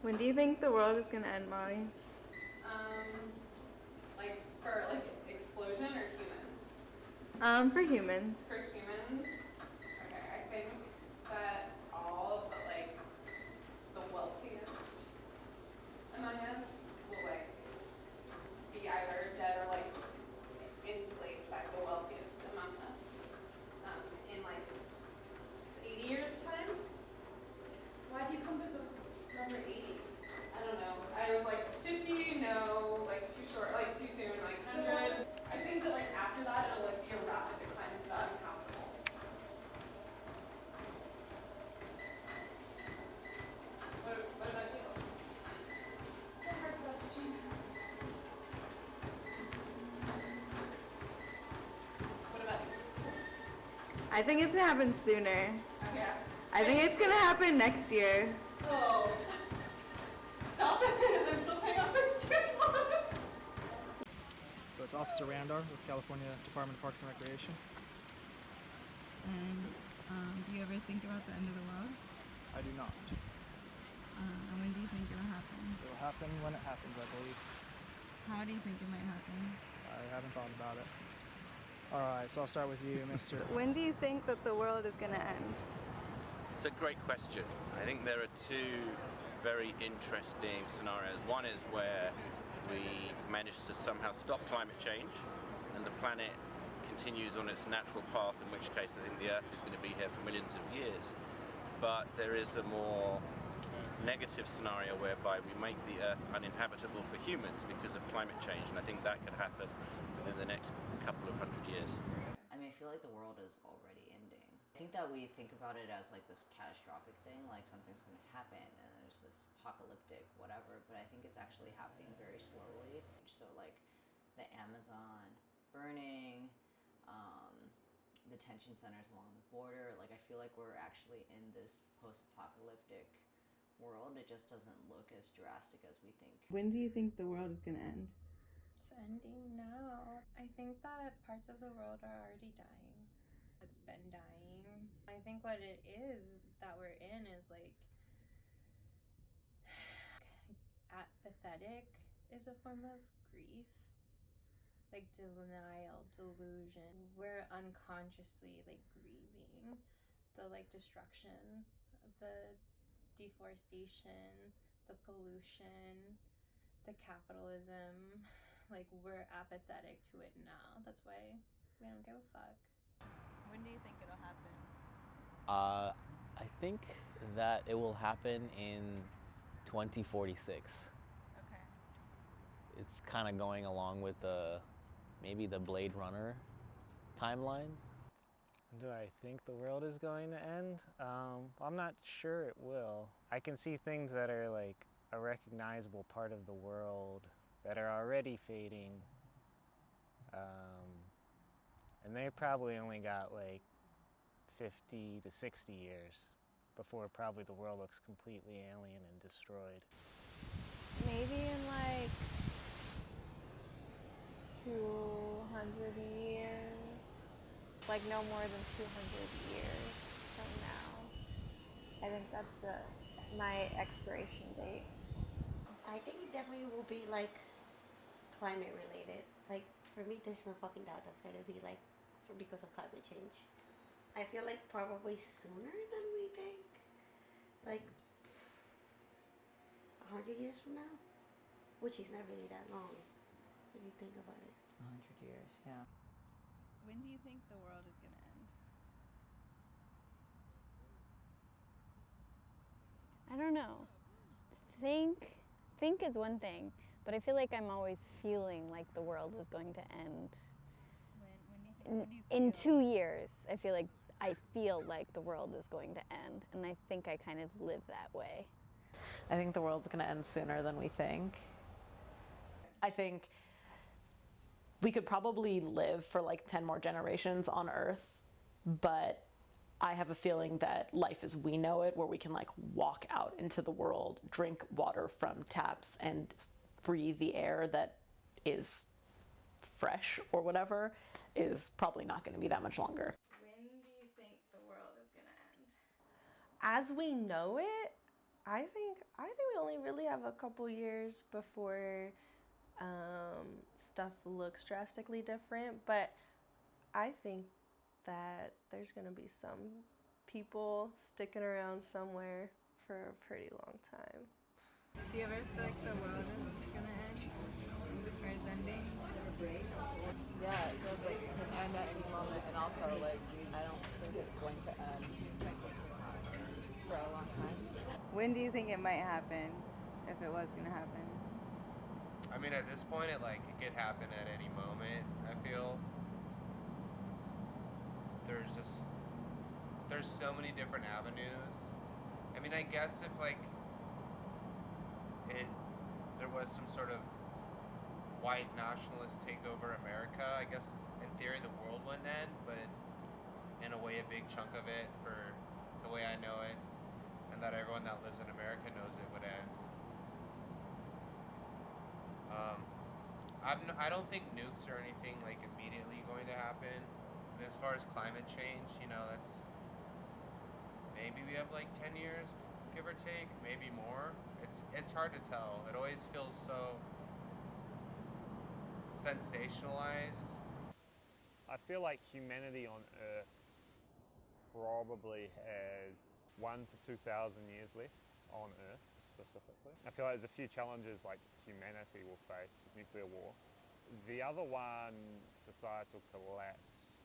When do you think the world is gonna end, Molly? Like for like explosion or human? For humans. For humans, okay, I think that all of the like the wealthiest among us will like be either dead or like enslaved by the wealthiest among us in like 80 years time. Why do you come to the number 80? I don't know. I was like 50, no, like too short, like too soon, like 100. I think that like after that it'll like be a rapid decline into the uncountable. What about you? That's a hard question. What about you? I think it's gonna happen sooner. Yeah. I think it's gonna happen next year. Oh. Stop it. I'm still paying off my student loans. So it's Officer Randar with California Department of Parks and Recreation. And do you ever think about the end of the world? I do not. And when do you think it'll happen? It will happen when it happens, I believe. How do you think it might happen? I haven't thought about it. Alright, so I'll start with you, Mr. When do you think that the world is gonna end? It's a great question. I think there are two very interesting scenarios. One is where we manage to somehow stop climate change and the planet continues on its natural path, in which case I think the Earth is going to be here for millions of years. But there is a more negative scenario whereby we make the Earth uninhabitable for humans because of climate change, and I think that could happen within the next couple of 100 years. I mean, I feel like the world is already ending. I think that we think about it as like this catastrophic thing, like something's going to happen and there's this apocalyptic whatever, but I think it's actually happening very slowly. So like the Amazon burning, detention centers along the border, like I feel like we're actually in this post-apocalyptic world. It just doesn't look as drastic as we think. When do you think the world is gonna end? It's ending now. I think that parts of the world are already dying. It's been dying. I think what it is that we're in is like apathetic is a form of grief. Like denial, delusion. We're unconsciously like grieving the like destruction, the deforestation, the pollution, the capitalism. Like we're apathetic to it now. That's why we don't give a fuck. When do you think it'll happen? I think that it will happen in 2046. Okay. It's kind of going along with maybe the Blade Runner timeline. Do I think the world is going to end? I'm not sure it will. I can see things that are like a recognizable part of the world that are already fading. And they probably only got like 50 to 60 years before probably the world looks completely alien and destroyed. Maybe in like 200 years. Like no more than 200 years from now. I think that's my expiration date. I think it definitely will be like climate related. Like for me, there's no fucking doubt that's gonna be like because of climate change. I feel like probably sooner than we think. Like 100 years from now, which is not really that long if you think about it. 100 years, yeah. When do you think the world is gonna end? I don't know. Think is one thing, but I feel like I'm always feeling like the world is going to end. When do you think? When do you In feel? 2 years, I feel like the world is going to end, and I think I kind of live that way. I think the world's going to end sooner than we think. I think we could probably live for like 10 more generations on Earth, but I have a feeling that life as we know it, where we can like walk out into the world, drink water from taps and breathe the air that is fresh or whatever, is probably not going to be that much longer. When do you think the world is gonna end? As we know it, I think we only really have a couple years before stuff looks drastically different, but I think that there's going to be some people sticking around somewhere for a pretty long time. Do you ever feel like the world is gonna end? Or is ending? Yeah, it feels like it could end at any moment, and also, like, I don't think it's going to end for a long time. When do you think it might happen, if it was gonna happen? I mean, at this point, it could happen at any moment. I feel there's so many different avenues. I mean, I guess if there was some sort of white nationalist takeover America, I guess in theory the world wouldn't end, but in a way a big chunk of it, for the way I know it, and that everyone that lives in America knows it would end. I don't think nukes or anything immediately going to happen. And as far as climate change, that's maybe we have 10 years, give or take, maybe more. It's hard to tell. It always feels so sensationalized. I feel like humanity on Earth probably has 1,000 to 2,000 years left on Earth specifically. I feel like there's a few challenges humanity will face, nuclear war. The other one, societal collapse,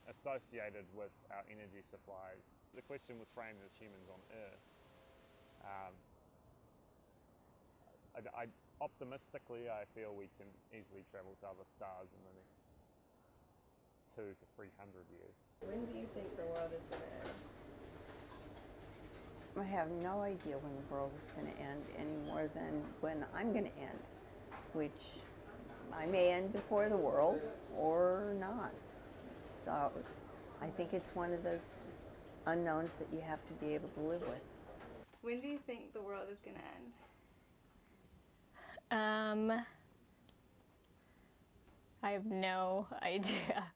associated with our energy supplies. The question was framed as humans on Earth. Optimistically, I feel we can easily travel to other stars in the next 200 to 300 years. When do you think the world is gonna end? I have no idea when the world is going to end any more than when I'm going to end, which I may end before the world or not. So I think it's one of those unknowns that you have to be able to live with. When do you think the world is gonna end? I have no idea.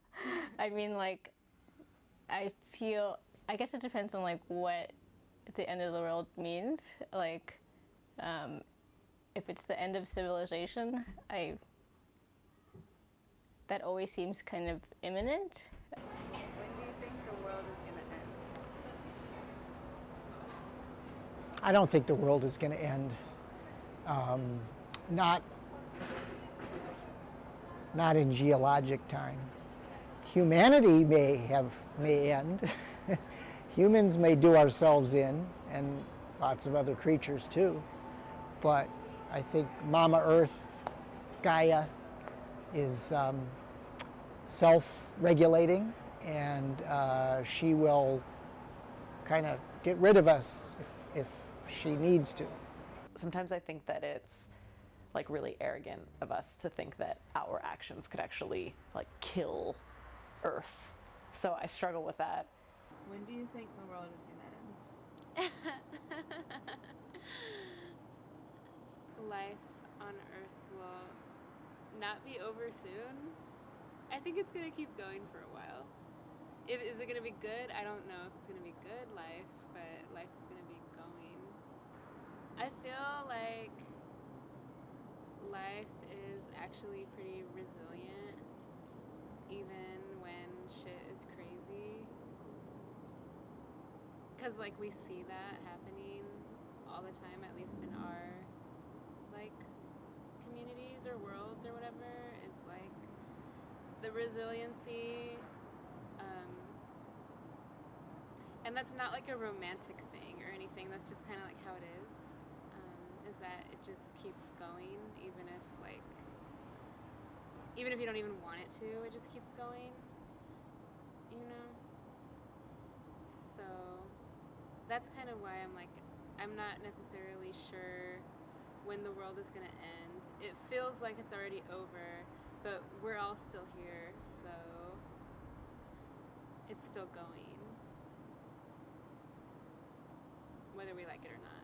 I mean, I guess it depends on what the end of the world means. If it's the end of civilization, that always seems kind of imminent. When do you think the world is gonna end? I don't think the world is going to end. Not in geologic time. Humanity may end. Humans may do ourselves in, and lots of other creatures too. But I think Mama Earth, Gaia, is self-regulating, and she will kind of get rid of us if she needs to. Sometimes I think that it's really arrogant of us to think that our actions could actually kill Earth. So I struggle with that. When do you think the world is gonna end? Life on Earth will not be over soon. I think it's gonna keep going for a while. Is it gonna be good? I don't know if it's gonna be good life, but life is gonna be going. I feel like life is actually pretty resilient, even when shit is crazy. Because we see that happening all the time, at least in our communities or worlds or whatever, is the resiliency. And that's not a romantic thing or anything, that's just kind of how it is that it just keeps going, even if you don't even want it to, it just keeps going, So that's kind of why I'm not necessarily sure when the world is gonna end. It feels like it's already over, but we're all still here, so it's still going, whether we like it or not.